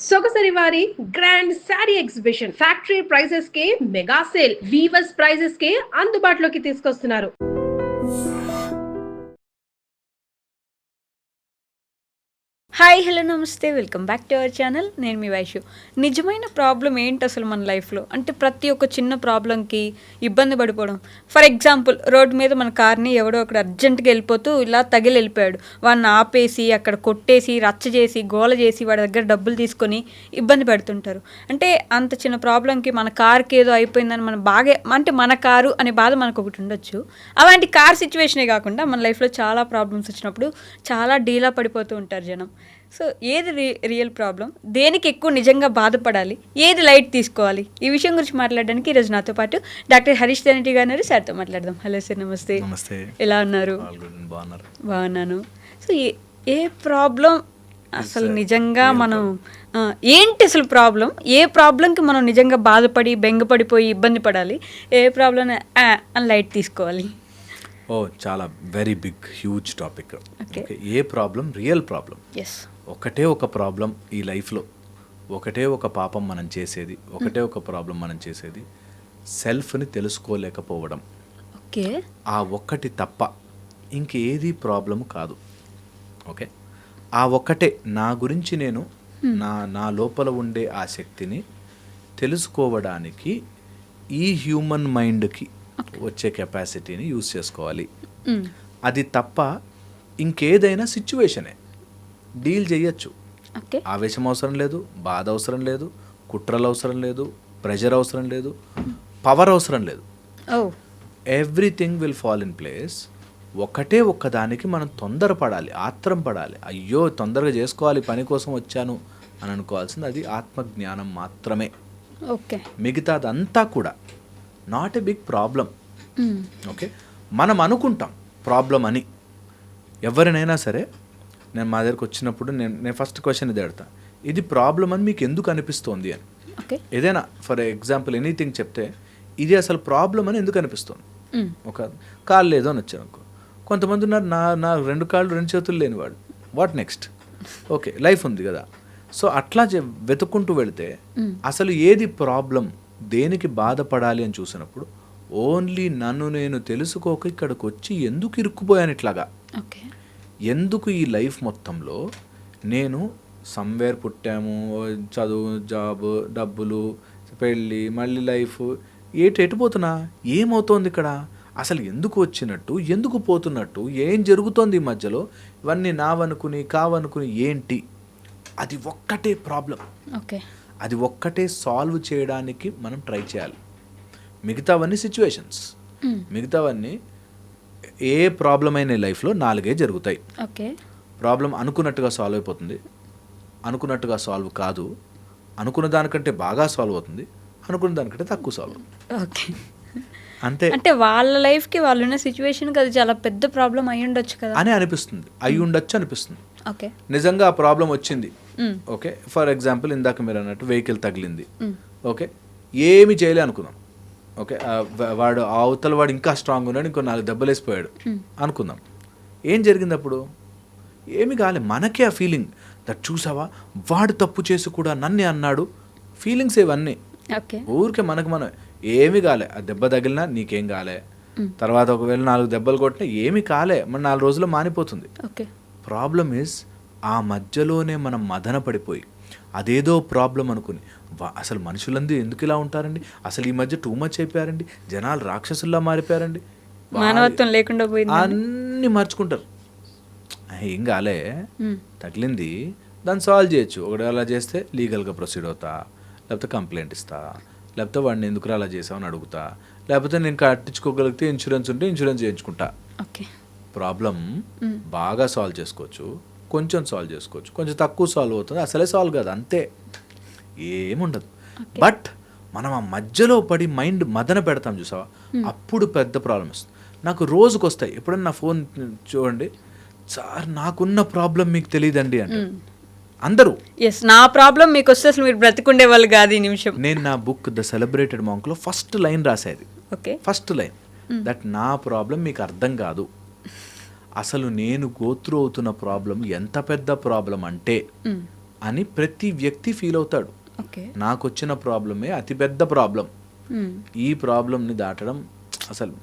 సొగసరి వారి grand sari exhibition factory prices కే mega sale weavers prices కే అందుబాటులోకి తీసుకొస్తున్నారు. హాయ్ హలో నమస్తే, welcome back to our channel. నేను మీ వైషు. నిజమైన ప్రాబ్లం ఏంటి అసలు మన లైఫ్లో అంటే ప్రతి ఒక్క చిన్న ప్రాబ్లంకి ఇబ్బంది పడిపోవడం. ఫర్ ఎగ్జాంపుల్, రోడ్డు మీద మన కార్ని ఎవడో అక్కడ అర్జెంటుగా వెళ్ళిపోతూ ఇలా తగిలి వెళ్ళిపోయాడు. వాడిని ఆపేసి అక్కడ కొట్టేసి రచ్చ చేసి గోల చేసి వాడి దగ్గర డబ్బులు తీసుకొని ఇబ్బంది పెడుతుంటారు. అంటే అంత చిన్న ప్రాబ్లంకి మన కార్కి ఏదో అయిపోయిందని మనం బాగా అంటే మన కారు అనే బాధ మనకు ఒకటి ఉండొచ్చు. అలాంటి కార్ సిచ్యువేషనే కాకుండా మన లైఫ్లో చాలా ప్రాబ్లమ్స్ వచ్చినప్పుడు చాలా డీలా పడిపోతూ ఉంటారు జనం. సో ఏది రియల్ ప్రాబ్లం, దేనికి ఎక్కువ నిజంగా బాధపడాలి, ఏది లైట్ తీసుకోవాలి, ఈ విషయం గురించి మాట్లాడడానికి ఈరోజు నాతో పాటు డాక్టర్ హరీష్ ధనటి గారు ఉన్నారు. సార్తో మాట్లాడదాం. హలో సార్, నమస్తే. నమస్తే. ఎలా ఉన్నారు? బాగున్నాను. సో ఏ ప్రాబ్లం అసలు నిజంగా మనం ఏంటి అసలు ప్రాబ్లం, ఏ ప్రాబ్లంకి మనం నిజంగా బాధపడి బెంగపడిపోయి ఇబ్బంది పడాలి, ఏ ప్రాబ్లం అని లైట్ తీసుకోవాలి? చాలా వెరీ బిగ్ హ్యూజ్ టాపిక్. ఏ ప్రాబ్లం రియల్ ప్రాబ్లం? ఒకటే ఒక ప్రాబ్లం ఈ లైఫ్లో, ఒకటే ఒక పాపం మనం చేసేది, ఒకటే ఒక ప్రాబ్లం మనం చేసేది సెల్ఫ్ని తెలుసుకోలేకపోవడం. ఆ ఒక్కటి తప్ప ఇంకేది ప్రాబ్లం కాదు. ఓకే, ఆ ఒక్కటే నా గురించి నేను నా లోపల ఉండే ఆ శక్తిని తెలుసుకోవడానికి ఈ హ్యూమన్ మైండ్కి వచ్చే కెపాసిటీని యూజ్ చేసుకోవాలి. అది తప్ప ఇంకేదైనా సిచ్యువేషనే డీల్ చేయొచ్చు. ఆవేశం అవసరం లేదు, బాధ అవసరం లేదు, కుట్రలు అవసరం లేదు, ప్రెషర్ అవసరం లేదు, పవర్ అవసరం లేదు. Everything will fall in place. ఒకటే ఒక్కదానికి మనం తొందరపడాలి, ఆత్రం పడాలి, అయ్యో తొందరగా చేసుకోవాలి, పని కోసం వచ్చాను అని అనుకోవాల్సింది అది ఆత్మజ్ఞానం మాత్రమే. మిగతాదంతా కూడా not a big problem. Okay, మనం అనుకుంటాం ప్రాబ్లం అని. ఎవరినైనా సరే నేను మా దగ్గరకు వచ్చినప్పుడు నేను ఫస్ట్ క్వశ్చన్ ఇది అడుగుతా, ఇది ప్రాబ్లం అని మీకు ఎందుకు అనిపిస్తోంది అని. ఏదైనా ఫర్ ఎగ్జాంపుల్ ఎనీథింగ్ చెప్తే ఇది అసలు ప్రాబ్లం అని ఎందుకు అనిపిస్తుంది. ఒక కాళ్ళు లేదు అని వచ్చాను అనుకో, కొంతమంది ఉన్నారు నా 2 కాళ్ళు 2 చేతులు లేనివాడు, వాట్ నెక్స్ట్? ఓకే, లైఫ్ ఉంది కదా. సో అట్లా వెతుక్కుంటూ వెళితే అసలు ఏది ప్రాబ్లం, దేనికి బాధపడాలి అని చూసినప్పుడు ఓన్లీ నన్ను నేను తెలుసుకోక ఇక్కడికి వచ్చి ఎందుకు ఇరుక్కుపోయాను ఇట్లాగా, ఎందుకు ఈ లైఫ్ మొత్తంలో నేను సమ్వేర్ పుట్టాము, చదువు, జాబ్, డబ్బులు, పెళ్ళి, మళ్ళీ లైఫ్, ఎటుపోతున్నా, ఏమవుతోంది ఇక్కడ, అసలు ఎందుకు వచ్చినట్టు, ఎందుకు పోతున్నట్టు, ఏం జరుగుతోంది ఈ మధ్యలో, ఇవన్నీ నావనుకుని కావనుకుని ఏంటి, అది ఒక్కటే ప్రాబ్లం. అది ఒక్కటే సాల్వ్ చేయడానికి మనం ట్రై చేయాలి. మిగతావన్నీ సిచ్యువేషన్స్, మిగతావన్నీ ఏ ప్రాబ్లం అయిన లైఫ్లో 4 జరుగుతాయి. ప్రాబ్లం అనుకున్నట్టుగా సాల్వ్ అయిపోతుంది, అనుకున్నట్టుగా సాల్వ్ కాదు, అనుకున్న దానికంటే బాగా సాల్వ్ అవుతుంది, అనుకున్న దానికంటే తక్కువ సాల్వ్ అవుతుంది. అంతే. అంటే వాళ్ళ లైఫ్కి వాళ్ళున్న సిచ్యువేషన్కి అది చాలా పెద్ద ప్రాబ్లం అయి ఉండొచ్చు కదా అని అనిపిస్తుంది, అయి ఉండొచ్చు అనిపిస్తుంది. నిజంగా ఆ ప్రాబ్లం వచ్చింది. ఓకే, ఫర్ ఎగ్జాంపుల్ ఇందాక మీరు అన్నట్టు వెహికల్ తగిలింది. ఓకే, ఏమి చేయలే అనుకుందాం. ఓకే, వాడు అవతల వాడు ఇంకా స్ట్రాంగ్ ఉన్నాడు, ఇంకో 4 దెబ్బలు వేసిపోయాడు అనుకుందాం. ఏం జరిగింది అప్పుడు? ఏమి కాలే. మనకే ఆ ఫీలింగ్ దట్, చూసావా వాడు తప్పు చేసి కూడా నన్నే అన్నాడు, ఫీలింగ్స్ ఇవన్నీ ఊరికే మనకు మనం ఏమి కాలే. ఆ దెబ్బ తగిలినా నీకేం కాలే, తర్వాత ఒకవేళ 4 దెబ్బలు కొట్టినా ఏమి కాలే, మన 4 రోజుల్లో మానిపోతుంది. ప్రాబ్లమ్ ఈజ్ ఆ మధ్యలోనే మనం మదన పడిపోయి అదేదో ప్రాబ్లం అనుకుని, అసలు మనుషులందరూ ఎందుకు ఇలా ఉంటారండి, అసలు ఈ మధ్య టూ మచ్ అయిపోయారండి, జనాలు రాక్షసుల్లా మారిపోయారండి, మానవత్వం లేకుండా పోయింది, అన్నీ మర్చుకుంటారు. ఏం కాలే, తగిలింది, దాన్ని సాల్వ్ చేయొచ్చు. ఒకటి అలా చేస్తే లీగల్గా ప్రొసీడ్ అవుతా, లేకపోతే కంప్లైంట్ ఇస్తా, లేకపోతే వాడిని ఎందుకు అలా చేసామని అడుగుతా, లేకపోతే నేను కట్టించుకోగలిగితే ఇన్సూరెన్స్ ఉంటే ఇన్సూరెన్స్ చేయించుకుంటా. ప్రాబ్లం బాగా సాల్వ్ చేసుకోవచ్చు, కొంచెం సాల్వ్ చేసుకోవచ్చు, కొంచెం తక్కువ సాల్వ్ అవుతుంది, అసలే సాల్వ్ కాదు, అంతే, ఏముండదు. బట్ మనం ఆ మధ్యలో పడి మైండ్ మదన పెడతాం చూసావా, అప్పుడు పెద్ద ప్రాబ్లం వస్తుంది. నాకు రోజుకు వస్తాయి, ఎప్పుడన్నా నా ఫోన్ చూడండి, సార్ నాకున్న ప్రాబ్లం మీకు తెలియదండి అంటే అందరూ, నా ప్రాబ్లం మీకు వస్తే అసలు మీరు బ్రతికుండే వాళ్ళు కాదు ఈ నిమిషం. నేను నా బుక్ ద సెలబ్రేటెడ్ మాంక్లో ఫస్ట్ లైన్ రాసేది, ఫస్ట్ లైన్ దట్ నా ప్రాబ్లం మీకు అర్థం కాదు, అసలు నేను గోత్రు అవుతున్న ప్రాబ్లం ఎంత పెద్ద ప్రాబ్లం అంటే అని ప్రతి వ్యక్తి ఫీల్ అవుతాడు. ఓకే. నాకు వచ్చిన ప్రాబ్లమే అతిపెద్ద ప్రాబ్లం. ఈ ప్రాబ్లంని దాటడం అసలు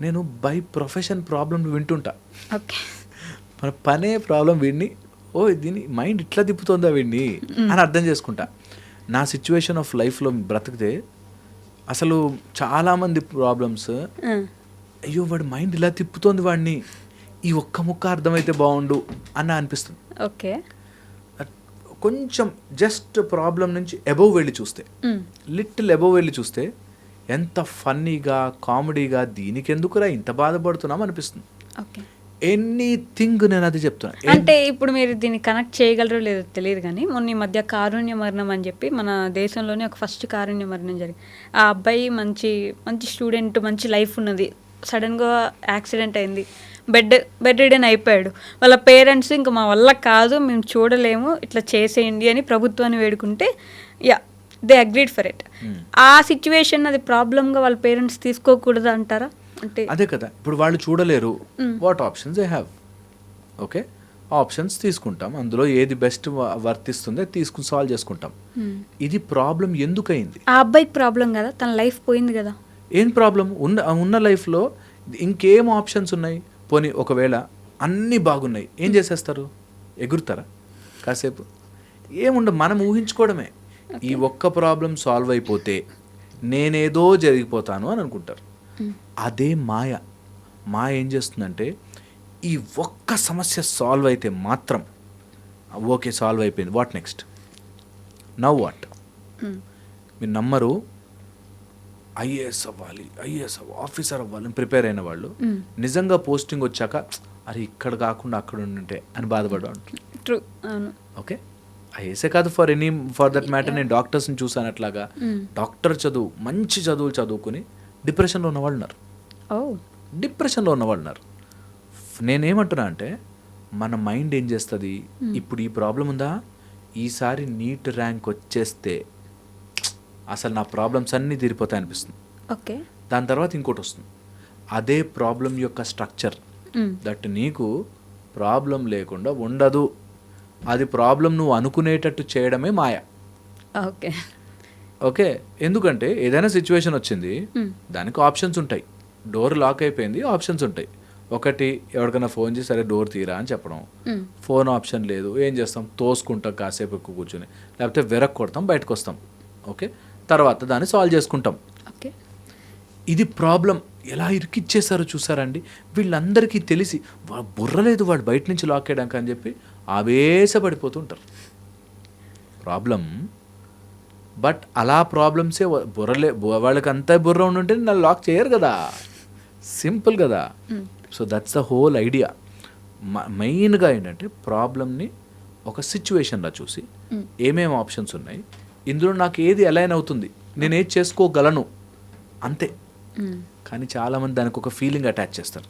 నేను బై ప్రొఫెషన్ ప్రాబ్లం వింటుంటా. ఓకే. మన పనే ప్రాబ్లం వీడిని, దీని మైండ్ ఇట్లా తిప్పుతుందా వీడిని అని అర్థం చేసుకుంటా. నా సిచ్యువేషన్ ఆఫ్ లైఫ్లో బ్రతికితే అసలు చాలామంది ప్రాబ్లమ్స్, అయ్యో వాడి మైండ్ ఇలా తిప్పుతోంది వాడిని, ఈ ఒక్క ముక్క అర్థమైతే బాగుండు అని అనిపిస్తుంది. ఓకే. కొంచెం జస్ట్ ప్రాబ్లం నుంచి అబోవ్ వెళ్ళి చూస్తే, లిటిల్ అబోవ్ వెళ్ళి చూస్తే ఎంత ఫన్నీగా కామెడీగా దీనికి ఎందుకురా ఇంత బాధపడుతున్నాం అనిపిస్తుంది. ఓకే. ఎనీథింగ్ నేను అది చెప్తున్నా. అంటే ఇప్పుడు మీరు దీన్ని కనెక్ట్ చేయగలరో లేదో తెలియదు కానీ మొన్న ఈ మధ్య కారుణ్య మరణం అని చెప్పి మన దేశంలోనే ఒక ఫస్ట్ కారుణ్య మరణం జరిగింది. ఆ అబ్బాయి మంచి స్టూడెంట్, మంచి లైఫ్ ఉన్నది, సడన్గా యాక్సిడెంట్ అయింది, బెడ్ రిడెన్ అయిపోయాడు. వాళ్ళ పేరెంట్స్ ఇంకా మా వల్ల కాదు, మేము చూడలేము, ఇట్లా చేసేయండి అని ప్రభుత్వాన్ని వేడుకుంటే దే అగ్రీడ్ ఫర్ ఇట్. ఆ సిచ్యువేషన్ అది ప్రాబ్లంగా వాళ్ళ పేరెంట్స్ తీసుకోకూడదు అంటారా? అంటే అదే కదా, ఇప్పుడు వాళ్ళు చూడలేరు, what options they have. Okay, options తీసుకుంటాం, అందులో ఏది బెస్ట్ వర్తిస్తుందో తీసుకుని సాల్వ్ చేసుకుంటాం. ఇది ప్రాబ్లం ఎందుకయింది? ఆ అబ్బాయికి ప్రాబ్లం కదా, తన లైఫ్ పోయింది కదా. ఏం ప్రాబ్లం? ఉన్న లైఫ్లో ఇంకేం ఆప్షన్స్ ఉన్నాయి? పోనీ ఒకవేళ అన్నీ బాగున్నాయి, ఏం చేసేస్తారు? ఎగురుతారా కాసేపు? ఏముండదు, మనం ఊహించుకోవడమే. ఈ ఒక్క ప్రాబ్లం సాల్వ్ అయిపోతే నేనేదో జరిగిపోతాను అని అనుకుంటారు. అదే మాయ. ఏం చేస్తుందంటే ఈ ఒక్క సమస్య సాల్వ్ అయితే మాత్రం ఓకే సాల్వ్ అయిపోయింది, వాట్ నెక్స్ట్, నవ్ వాట్? మీరు నమ్మరు, ఐఏఎస్ అవ్వాలి, ఆఫీసర్ అవ్వాలని ప్రిపేర్ అయిన వాళ్ళు నిజంగా పోస్టింగ్ వచ్చాక అరే ఇక్కడ కాకుండా అక్కడ ఉంటే అని బాధపడ్డా. ట్రూ. ఓకే, ఐఏఎస్ఏ కాదు, ఫర్ దట్ మ్యాటర్ నేను డాక్టర్స్ని చూసాను. అట్లాగా డాక్టర్ మంచి చదువులు చదువుకుని డిప్రెషన్లో ఉన్నవాళ్ళు ఉన్నారు. నేనేమంటున్నా అంటే మన మైండ్ ఏం చేస్తుంది, ఇప్పుడు ఈ ప్రాబ్లం ఉందా, ఈసారి నీట్ ర్యాంక్ వచ్చేస్తే అసలు నా ప్రాబ్లమ్స్ అన్నీ తీరిపోతాయి అనిపిస్తుంది. ఓకే. దాని తర్వాత ఇంకోటి వస్తుంది, అదే ప్రాబ్లం యొక్క స్ట్రక్చర్ దట్ నీకు ప్రాబ్లం లేకుండా ఉండదు, అది ప్రాబ్లం నువ్వు అనుకునేటట్టు చేయడమే మాయ. ఓకే. ఓకే, ఎందుకంటే ఏదైనా సిచ్యువేషన్ వచ్చింది, దానికి ఆప్షన్స్ ఉంటాయి. డోర్ లాక్ అయిపోయింది, ఆప్షన్స్ ఉంటాయి. ఒకటి, ఎవరికైనా ఫోన్ చేసి సరే డోర్ తీరా అని చెప్పడం. ఫోన్ ఆప్షన్ లేదు, ఏం చేస్తాం, తోసుకుంటాం కాసేపు ఎక్కువ కూర్చొని, లేకపోతే వెరక్ కొడతాం, బయటకు వస్తాం. ఓకే, తర్వాత దాన్ని సాల్వ్ చేసుకుంటాం. ఓకే. ఇది ప్రాబ్లం ఎలా ఇరికిచ్చేసారో చూసారండి. వీళ్ళందరికీ తెలిసి బుర్రలేదు వాడు బయట నుంచి లాక్ చేయడానికి అని చెప్పి ఆవేశపడిపోతుంటారు. ప్రాబ్లం, బట్ అలా ప్రాబ్లమ్సే వాళ్ళకి అంతా బుర్ర ఉండుంటే నన్ను లాక్ చేయరు కదా, సింపుల్ కదా. So that's the whole idea. మెయిన్గా ఏంటంటే ప్రాబ్లమ్ని ఒక సిచ్యువేషన్లో చూసి ఏమేమి ఆప్షన్స్ ఉన్నాయి, ఇందులో నాకు ఏది అలైన్ అవుతుంది, నేను ఏది చేసుకోగలను, అంతే. కానీ చాలామంది దానికి ఒక ఫీలింగ్ అటాచ్ చేస్తారు.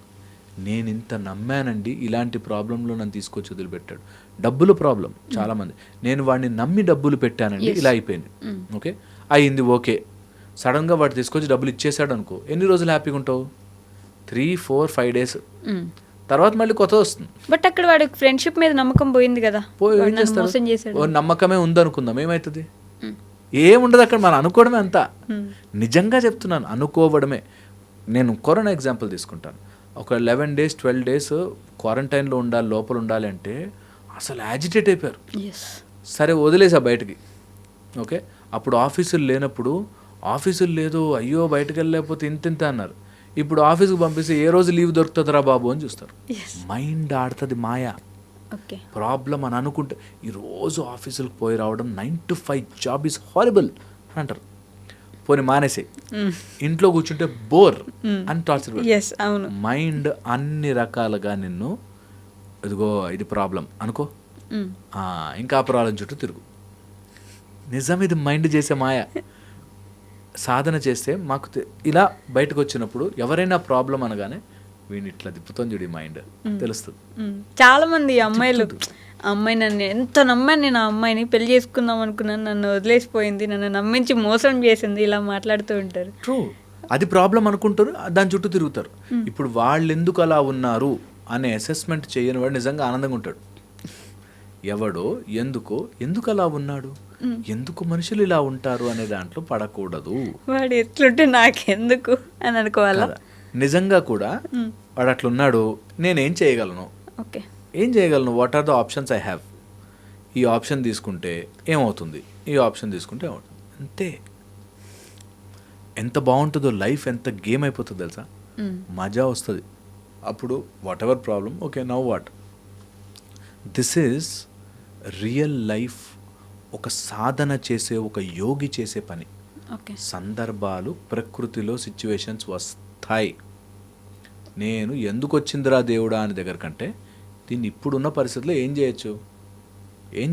నేను ఇంత నమ్మానండి, ఇలాంటి ప్రాబ్లంలో నన్ను తీసుకొచ్చి వదిలిపెట్టాడు. డబ్బుల ప్రాబ్లం చాలామంది, నేను వాడిని నమ్మి డబ్బులు పెట్టానండి, ఇలా అయిపోయింది. ఓకే, అయింది, ఓకే. సడన్గా వాడు తీసుకొచ్చి డబ్బులు ఇచ్చేసాడు అనుకో, ఎన్ని రోజులు హ్యాపీగా ఉంటావు? 3, 4, 5 days, తర్వాత మళ్ళీ కొత్త వస్తుంది. బట్ అక్కడ వాడి ఫ్రెండ్షిప్ మీద నమ్మకం పోయింది కదా, ఏం చేస్తారు? నమ్మకమే ఉందనుకుందాం, ఏమవుతుంది? ఏముండదు అక్కడ, మనం అనుకోవడమే అంతా. నిజంగా చెప్తున్నాను, అనుకోవడమే. నేను కరోనా ఎగ్జాంపుల్ తీసుకుంటాను. ఒక 11 days 12 days క్వారంటైన్లో ఉండాలి, లోపల ఉండాలి అంటే అసలు యాజిటేట్ అయిపోయారు. సరే వదిలేసా బయటికి. ఓకే, అప్పుడు ఆఫీసులు లేనప్పుడు, ఆఫీసులు లేదు, అయ్యో బయటకు వెళ్ళలేకపోతే ఇంత అన్నారు. ఇప్పుడు ఆఫీస్కి పంపిస్తే ఏ రోజు లీవ్ దొరుకుతుందిరా బాబు అని చూస్తారు. మైండ్ ఆడుతుంది మాయ. ప్రాబ్లం అని అనుకుంటే ఈరోజు ఆఫీసులకు పోయి రావడం 9 to 5 జాబ్ ఈజ్ హారిబుల్ అని అంటారు. పోనీ మానేసే, ఇంట్లో కూర్చుంటే బోర్ అని టార్చర్. మైండ్ అన్ని రకాలుగా నిన్ను, ఇదిగో ఇది ప్రాబ్లం అనుకో, ఇంకా ప్రాబ్లం చుట్టూ తిరుగు. నిజం, ఇది మైండ్ చేసే మాయ. సాధన చేస్తే మాకు ఇలా బయటకు వచ్చినప్పుడు ఎవరైనా ప్రాబ్లం అనగానే వీడిని ఇట్లా తిప్పుతుంది చూడు మైండ్, తెలుస్తుంది. చాలా మంది అమ్మాయిలు, అమ్మాయి నన్ను ఎంత నమ్మాను, నేను ఆ అమ్మాయిని పెళ్లి చేసుకుందాం అనుకున్నాను, నన్ను వదిలేసిపోయింది, నన్ను నమ్మించి మోసం చేసింది, ఇలా మాట్లాడుతూ ఉంటారు. ట్రూ, అది ప్రాబ్లం అనుకుంటారు, దాని చుట్టూ తిరుగుతారు. ఇప్పుడు వాళ్ళు ఎందుకు అలా ఉన్నారు అనే అసెస్మెంట్ చేయని వాడు నిజంగా ఆనందంగా ఉంటాడు. ఎవడో ఎందుకు అలా ఉన్నాడు, ఎందుకు మనుషులు ఇలా ఉంటారు అనే దాంట్లో పడకూడదు. వాడు ఎట్లుంటే నాకెందుకు అని అనుకోవాలా? కదా. నిజంగా కూడా వాడు అట్లున్నాడు, నేనేం చేయగలను, ఓకే, ఏం చేయగలను, what are the options I have. ఈ ఆప్షన్ తీసుకుంటే ఏమవుతుంది, ఈ ఆప్షన్ తీసుకుంటే ఏమవుతుంది, అంతే. ఎంత బాగుంటుందో లైఫ్, ఎంత గేమ్ అయిపోతుంది తెలుసా, మజా వస్తుంది అప్పుడు. What ever problem, okay now what, this is real life. ఒక సాధన చేసే, ఒక యోగి చేసే పని. ఓకే, సందర్భాలు, ప్రకృతిలో సిచ్యువేషన్స్ వస్తాయి. నేను ఎందుకు వచ్చిందిరా దేవుడా అని దగ్గర కంటే దీన్ని ఇప్పుడున్న పరిస్థితుల్లో ఏం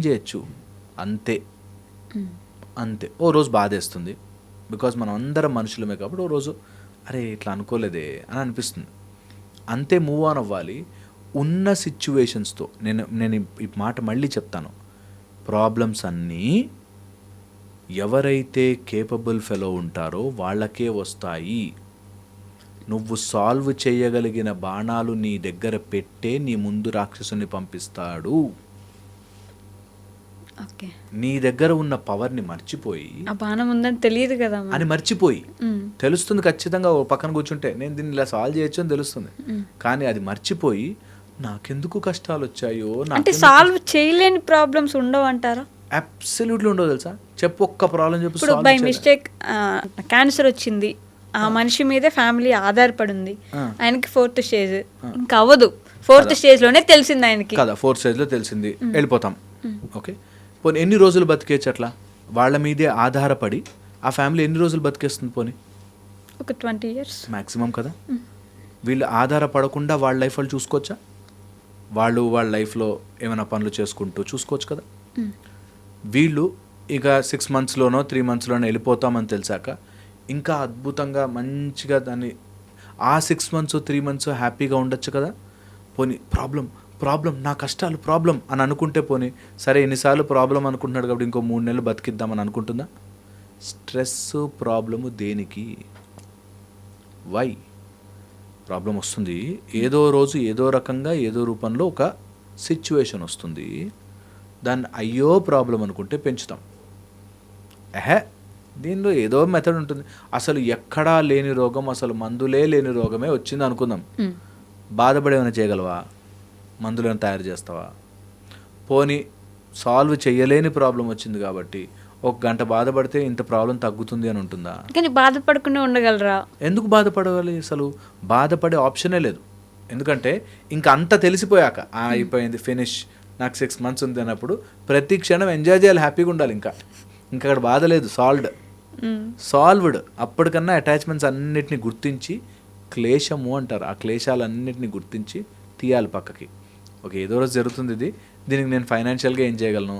చేయొచ్చు అంతే. ఓ రోజు బాధేస్తుంది, బికాజ్ మనం అందరం మనుషులమే కాబట్టి ఓ రోజు అరే ఇట్లా అనుకోలేదే అని అనిపిస్తుంది, అంతే. మూవ్ ఆన్ అవ్వాలి ఉన్న సిచ్యువేషన్స్తో. నేను ఈ మాట మళ్ళీ చెప్తాను, ప్రాబ్లమ్స్ అన్నీ ఎవరైతే కేపబుల్ ఫెలో ఉంటారో వాళ్ళకే వస్తాయి. నువ్వు సాల్వ్ చేయగలిగిన బాణాలు నీ దగ్గర పెట్టే నీ ముందు రాక్షసుని పంపిస్తాడు. ఓకే, నీ దగ్గర ఉన్న పవర్ని మర్చిపోయి, ఆ బాణం ఉందని తెలియదు కదా అని మర్చిపోయి, తెలుస్తుంది ఖచ్చితంగా, ఓ పక్కన కూర్చుంటే నేను దీన్ని ఇలా సాల్వ్ చేయొచ్చు అని తెలుస్తుంది, కానీ అది మర్చిపోయి నాకెందుకు కష్టాలు వచ్చాయో, అంటే సాల్వ్ చేయలేని ప్రాబ్లమ్స్ ఉండవు అంటారా? అబ్సల్యూట్లీ ఉండవు తెలుసా. చెప్పు, ఒక్క ప్రాబ్లం చెప్పు. ఇప్పుడు బై మిస్టేక్ క్యాన్సర్ వచ్చింది, ఆ మనిషి మీదే ఫ్యామిలీ ఆధారపడి ఉంది, ఆయనకి 4th స్టేజ్, ఇంకా అవ్వదు, 4th స్టేజ్లోనే తెలిసింది ఆయనకి కదా, 4th స్టేజ్లో తెలిసింది, వెళ్ళిపోతాం. ఓకే, పోనీ ఎన్ని రోజులు బతికేచ్చు అట్లా, వాళ్ళ మీదే ఆధారపడి ఆ ఫ్యామిలీ ఎన్ని రోజులు బతికేస్తుంది? పోనీ ఒక 20 years మ్యాక్సిమం కదా. వీళ్ళు ఆధారపడకుండా వాళ్ళ లైఫ్ వాళ్ళు చూసుకోవచ్చా? వాళ్ళ లైఫ్లో ఏమైనా పనులు చేసుకుంటూ చూసుకోవచ్చు కదా. వీళ్ళు ఇక 6 monthsలోనో 3 monthsలోనో వెళ్ళిపోతామని తెలిసాక ఇంకా అద్భుతంగా మంచిగా దాన్ని ఆ 6 months 3 months హ్యాపీగా ఉండొచ్చు కదా. పోనీ ప్రాబ్లం నా కష్టాలు ప్రాబ్లం అని అనుకుంటే, పోనీ సరే ఎన్నిసార్లు ప్రాబ్లం అనుకుంటున్నాడు కాబట్టి ఇంకో 3 నెలలు బతికిద్దామని అనుకుంటుందా? స్ట్రెస్ ప్రాబ్లము దేనికి? వై ప్రాబ్లం వస్తుంది? ఏదో రోజు ఏదో రకంగా ఏదో రూపంలో ఒక సిచ్యువేషన్ వస్తుంది, దాన్ని అయ్యో ప్రాబ్లం అనుకుంటే పెంచుతాం. దీనిలో ఏదో మెథడ్ ఉంటుంది. అసలు ఎక్కడా లేని రోగం, అసలు మందులే లేని రోగమే వచ్చింది అనుకుందాం, బాధపడేమైనా చేయగలవా? మందులు ఏమైనా తయారు చేస్తావా? పోనీ సాల్వ్ చేయలేని ప్రాబ్లం వచ్చింది కాబట్టి 1 గంట బాధపడితే ఇంత ప్రాబ్లం తగ్గుతుంది అని ఉంటుందా? కానీ బాధపడకుండా ఉండగలరా? ఎందుకు బాధపడవాలి? అసలు బాధపడే ఆప్షనే లేదు. ఎందుకంటే ఇంకా అంత తెలిసిపోయాక అయిపోయింది, ఫినిష్, నాకు 6 months ఉంది అన్నప్పుడు ప్రతి క్షణం ఎంజాయ్ చేయాలి, హ్యాపీగా ఉండాలి. ఇంకా అక్కడ బాధ లేదు, సాల్వ్డ్. అప్పటికన్నా అటాచ్మెంట్స్ అన్నిటిని గుర్తించి, క్లేశము అంటారు, ఆ క్లేశాలన్నింటినీ గుర్తించి తీయాలి పక్కకి. ఓకే, ఏదో రోజు జరుగుతుంది ఇది, దీనికి నేను ఫైనాన్షియల్గా ఏం చేయగలను,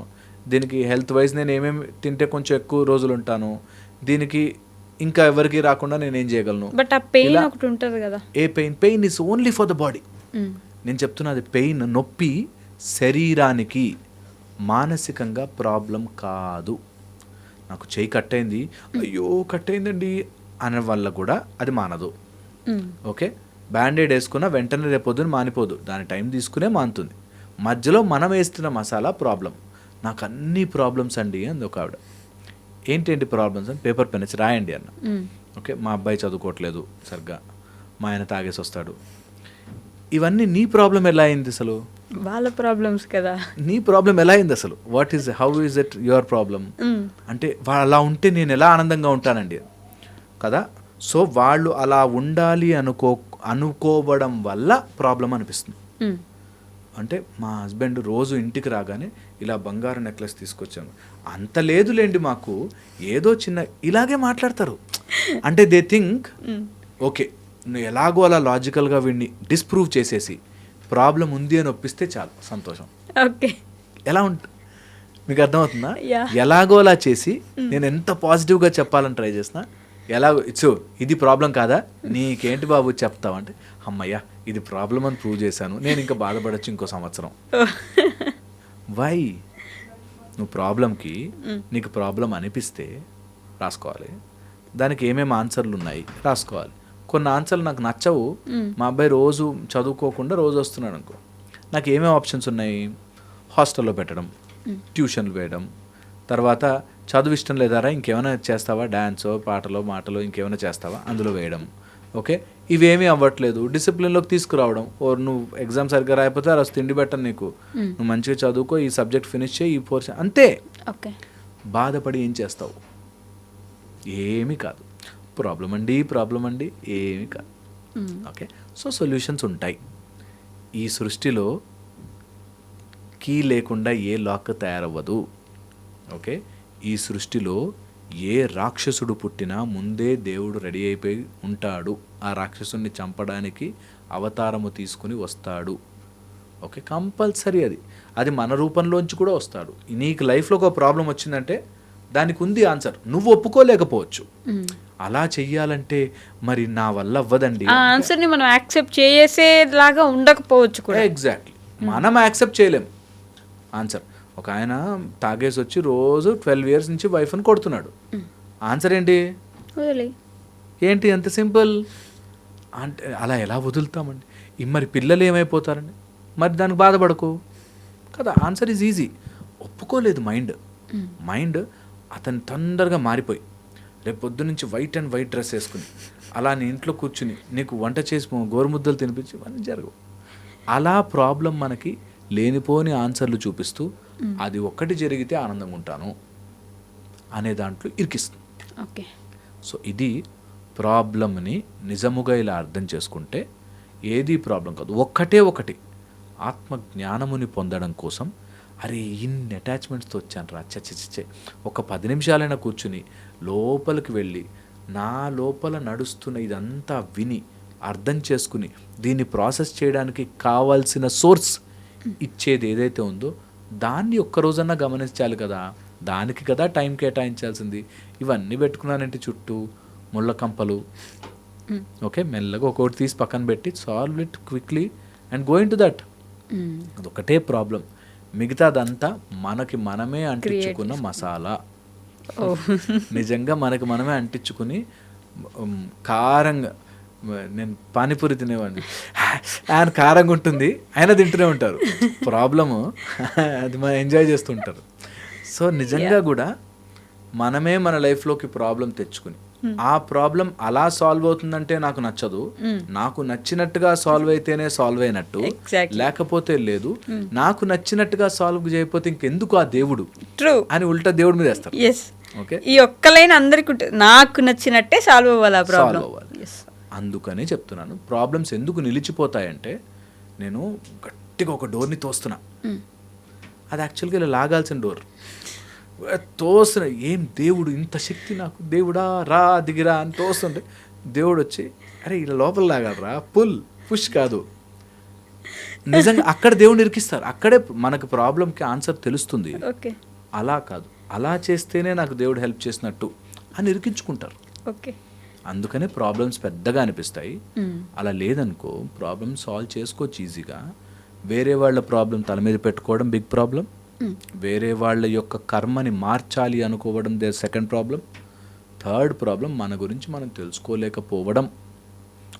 దీనికి హెల్త్ వైజ్ నేను ఏమేమి తింటే కొంచెం ఎక్కువ రోజులు ఉంటాను, దీనికి ఇంకా ఎవరికి రాకుండా నేను ఏం చేయగలను. బట్ ఆ పెయిన్ ఒకటి ఉంటుంది కదా. A pain is only for the body. నేను చెప్తున్నది పెయిన్, నొప్పి శరీరానికి, మానసికంగా ప్రాబ్లం కాదు. నాకు చెయ్యి కట్టయింది, అయ్యో కట్టయిందండి అనే వల్ల కూడా అది మానదు. ఓకే, బ్యాండేడ్ వేసుకున్న వెంటనే రేపొద్దున మానిపోదు, దాని టైం తీసుకునే మానుతుంది. మధ్యలో మనం వేస్తున్న మసాలా ప్రాబ్లం. నాకు అన్ని ప్రాబ్లమ్స్ అండి అంది ఒక ఆవిడ. ఏంటేంటి ప్రాబ్లమ్స్ అని పేపర్ పెన్ ఇచ్చి రాయండి అన్న. ఓకే, మా అబ్బాయి చదువుకోవట్లేదు సరిగ్గా, మా ఆయన తాగేసి వస్తాడు. ఇవన్నీ నీ ప్రాబ్లం ఎలా అయింది అసలు? వాళ్ళ ప్రాబ్లమ్స్ కదా. నీ ప్రాబ్లం ఎలా అయింది అసలు? How is it your problem? అంటే వాళ్ళు అలా ఉంటే నేను ఎలా ఆనందంగా ఉంటానండి కదా. సో వాళ్ళు అలా ఉండాలి అనుకోవడం వల్ల ప్రాబ్లం అనిపిస్తుంది. అంటే మా హస్బెండ్ రోజు ఇంటికి రాగానే ఇలా బంగారు నెక్లెస్ తీసుకొచ్చాను, అంత లేదులేండి మాకు, ఏదో చిన్న, ఇలాగే మాట్లాడతారు. అంటే దే థింక్ ఓకే నువ్వు ఎలాగో అలా లాజికల్గా వీడిని డిస్ప్రూవ్ చేసేసి ప్రాబ్లం ఉంది అని ఒప్పిస్తే చాలు, సంతోషం. ఓకే, ఎలా మీకు అర్థమవుతుందా? ఎలాగో అలా చేసి నేను ఎంత పాజిటివ్గా చెప్పాలని ట్రై చేసినా, ఇది ప్రాబ్లం కాదా, నీకేంటి బాబు చెప్తావంటే, అమ్మయ్యా ఇది ప్రాబ్లం అని ప్రూవ్ చేశాను, నేను ఇంకా బాధపడచ్చు ఇంకో సంవత్సరం. వై? నువ్వు ప్రాబ్లంకి నీకు ప్రాబ్లం అనిపిస్తే రాసుకోవాలి, దానికి ఏమేమి ఆన్సర్లు ఉన్నాయి రాసుకోవాలి. కొన్ని ఆన్సర్లు నాకు నచ్చవు, మా అబ్బాయి రోజు చదువుకోకుండా రోజు వస్తున్నాడు అనుకో, నాకు ఏమేమి ఆప్షన్స్ ఉన్నాయి, హాస్టల్లో పెట్టడం, ట్యూషన్లు వేయడం, తర్వాత చదువు ఇష్టం లేదారా ఇంకేమైనా చేస్తావా, డ్యాన్సో పాటలో మాటలో ఇంకేమైనా చేస్తావా అందులో వేయడం. ఓకే, ఇవేమీ అవ్వట్లేదు, డిసిప్లిన్లోకి తీసుకురావడం. ఓ నువ్వు ఎగ్జామ్ సరిగ్గా రాకపోతే ఆ రోజు తిండి పెట్టను నీకు, నువ్వు మంచిగా చదువుకో, ఈ సబ్జెక్ట్ ఫినిష్ చేయి, ఈ పోర్షన్, అంతే. ఓకే, బాధపడి ఏం చేస్తావు? ఏమీ కాదు. ప్రాబ్లం అండి ఏమీ కాదు. ఓకే, సో సొల్యూషన్స్ ఉంటాయి. ఈ సృష్టిలో కీ లేకుండా ఏ లాక్ తయారవ్వదు. ఓకే, ఈ సృష్టిలో ఏ రాక్షసుడు పుట్టినా ముందే దేవుడు రెడీ అయిపోయి ఉంటాడు. ఆ రాక్షసుని చంపడానికి అవతారము తీసుకుని వస్తాడు. ఓకే, కంపల్సరీ అది మన రూపంలోంచి కూడా వస్తాడు. నీకు లైఫ్లో ఒక ప్రాబ్లం వచ్చిందంటే దానికి ఉంది ఆన్సర్, నువ్వు ఒప్పుకోలేకపోవచ్చు. అలా చెయ్యాలంటే మరి నా వల్ల అవ్వదండి, ఆ ఆన్సర్ని మనం యాక్సెప్ట్ చేసేలాగా ఉండకపోవచ్చు కూడా. ఎగ్జాక్ట్లీ, మనం యాక్సెప్ట్ చేయలేం ఆన్సర్. ఒక ఆయన తాగేసి వచ్చి రోజు 12 years నుంచి వైఫ్ని కొడుతున్నాడు. ఆన్సర్ ఏంటి? ఏంటి అంత సింపుల్ అంటే అలా ఎలా వదులుతామండి? మరి పిల్లలు ఏమైపోతారండి? మరి దానికి బాధపడకు కదా. Answer is easy. ఒప్పుకోలేదు మైండ్ అతను తొందరగా మారిపోయి రేపు పొద్దు నుంచి వైట్ డ్రెస్ వేసుకుని అలా నీ ఇంట్లో కూర్చుని నీకు వంట చేసి గోరుముద్దలు తినిపించి ఇవన్నీ జరగవు. అలా ప్రాబ్లం మనకి లేనిపోని ఆన్సర్లు చూపిస్తూ అది ఒక్కటి జరిగితే ఆనందంగా ఉంటాను అనే దాంట్లో ఇరికిస్తుంది. ఓకే, సో ఇది ప్రాబ్లమ్ని నిజముగా ఇలా అర్థం చేసుకుంటే ఏది ప్రాబ్లం కాదు. ఒకటి ఆత్మజ్ఞానముని పొందడం కోసం అరే ఇన్ని అటాచ్మెంట్స్తో వచ్చాను రా చచ్చే ఒక 10 నిమిషాలైనా కూర్చుని లోపలికి వెళ్ళి నా లోపల నడుస్తున్న ఇదంతా విని అర్థం చేసుకుని దీన్ని ప్రాసెస్ చేయడానికి కావాల్సిన సోర్స్ ఇచ్చేది ఏదైతే ఉందో దాన్ని ఒక్కరోజన్నా గమనించాలి కదా. దానికి కదా టైం కేటాయించాల్సింది. ఇవన్నీ పెట్టుకున్నానంటే చుట్టూ ముళ్ళ కంపలు. ఓకే, మెల్లగా ఒక్కొక్కటి తీసి పక్కన పెట్టి solve it quickly and going to that. అదొకటే ప్రాబ్లం, మిగతాదంతా మనకి మనమే అంటించుకున్న మసాలా. నిజంగా మనకి మనమే అంటించుకుని కారంగా, నేను పానీపూరి తినేవాడిని, ఆయన కారంగా ఉంటుంది అయినా తింటూనే ఉంటారు. ప్రాబ్లము అది మనం ఎంజాయ్ చేస్తుంటారు. సో నిజంగా కూడా మనమే మన లైఫ్లోకి ప్రాబ్లం తెచ్చుకుని ఆ ప్రాబ్లం అలా సాల్వ్ అవుతుందంటే నాకు నచ్చదు. నాకు నచ్చినట్టుగా సాల్వ్ అయితేనే సాల్వ్ అయినట్టు, లేకపోతే లేదు. నాకు నచ్చినట్టుగా సాల్వ్ చేయకపోతే ఇంకెందుకు ఆ దేవుడు అని ఉల్టా దేవుడి మీద వేస్తారు. ఓకే, ఈ ఒక్క లైన్ అందరికి నాకు నచ్చినట్టే సాల్వ్ అవ్వాలి ఆ ప్రాబ్లం. అందుకనే చెప్తున్నాను, ప్రాబ్లమ్స్ ఎందుకు నిలిచిపోతాయంటే నేను గట్టిగా ఒక డోర్ని తోస్తున్నా, అది యాక్చువల్గా ఇలా లాగాల్సిన డోర్ తోస్తున్నా. ఏం దేవుడు ఇంత శక్తి నాకు, దేవుడా రా దిగిరా అని తోస్తుంటే దేవుడు వచ్చి అరే ఇలా లోపల లాగాలరా, పుష్ కాదు. నిజంగా అక్కడ దేవుడిని ఇరికిస్తారు. అక్కడే మనకు ప్రాబ్లంకి ఆన్సర్ తెలుస్తుంది. అలా కాదు, అలా చేస్తేనే నాకు దేవుడు హెల్ప్ చేసినట్టు అని ఇరికించుకుంటారు. ఓకే, అందుకనే ప్రాబ్లమ్స్ పెద్దగా అనిపిస్తాయి. అలా లేదనుకో ప్రాబ్లమ్ సాల్వ్ చేసుకోవచ్చు ఈజీగా. వేరే వాళ్ళ ప్రాబ్లం తల మీద పెట్టుకోవడం బిగ్ ప్రాబ్లం. వేరే వాళ్ళ యొక్క కర్మని మార్చాలి అనుకోవడం they second problem. Third problem మన గురించి మనం తెలుసుకోలేకపోవడం.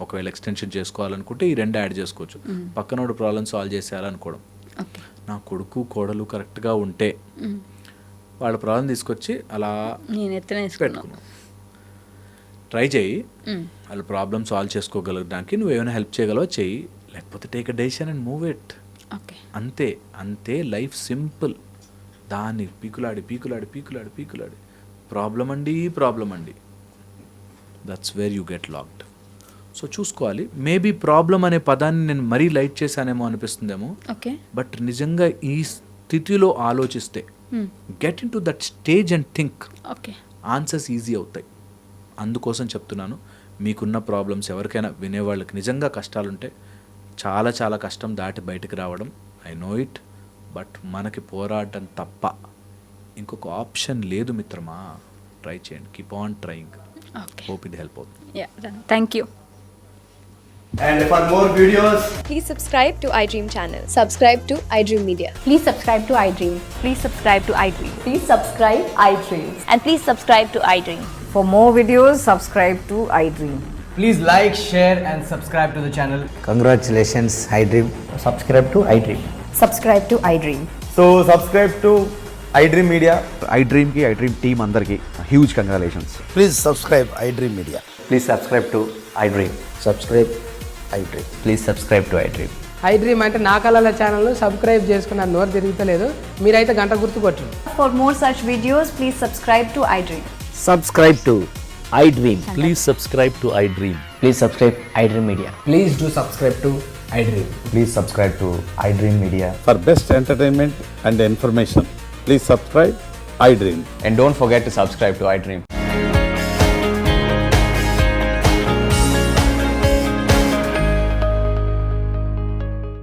ఒకవేళ ఎక్స్టెన్షన్ చేసుకోవాలనుకుంటే ఈ రెండు యాడ్ చేసుకోవచ్చు. పక్కనోడు ప్రాబ్లం సాల్వ్ చేసేయాలనుకోవడం. నా కొడుకు కోడలు కరెక్ట్గా ఉంటే వాళ్ళ ప్రాబ్లం తీసుకొచ్చి అలా పెట్టుకున్నాం. ట్రై చేయి, వాళ్ళ ప్రాబ్లమ్ సాల్వ్ చేసుకోగలగడానికి నువ్వు ఏమైనా హెల్ప్ చేయగలవో చెయ్యి, లేకపోతే take a decision and move it. అంతే లైఫ్ సింపుల్. దాన్ని పీకులాడి ప్రాబ్లం అండి that's where you get locked. So చూసుకోవాలి. మేబీ ప్రాబ్లం అనే పదాన్ని నేను మరీ లైట్ చేశానేమో అనిపిస్తుందేమో, బట్ నిజంగా ఈ స్థితిలో ఆలోచిస్తే get in to that stage and think, answers easy అవుతాయి. అందుకోసం చెప్తున్నాను, మీకున్న ప్రాబ్లమ్స్ ఎవరికైనా వినేవాళ్ళకి నిజంగా కష్టాలుంటే చాలా కష్టం దాటి బయటకు రావడం, ఐ నో ఇట్. బట్ మనకి పోరాటం తప్ప ఇంకొక ఆప్షన్ లేదు మిత్రమా. ట్రై చేయండి, కీప్ ఆన్ ట్రయింగ్. హోప్ ఇది హెల్ప్ అవుతుంది. Thank you. And for more videos, please subscribe to iDream channel. Subscribe to iDream Media. Please subscribe to iDream. Please subscribe to iDream. Please subscribe iDream. And please subscribe to iDream. For more videos, subscribe to iDream. please like, share and subscribe to the channel. Congratulations, iDream. Subscribe to iDream. Subscribe to iDream. So subscribe to iDream Media. iDream की iDream team अंदर की huge congratulations. Please subscribe iDream Media. Please subscribe to iDream. Subscribe iDream. Please subscribe to iDream. iDream అంటే నా కళల channel subscribe చేసుకున్న నోరు తిరుగుతలేదు, మీరైతే గంట గుర్తు కొట్టండి. For more such videos, please subscribe to iDream. Subscribe to iDream. Please subscribe to iDream. Please subscribe iDream Media. Please do subscribe to iDream. Please subscribe to iDream Media. For best entertainment and information, please subscribe iDream. And don't forget to subscribe to iDream.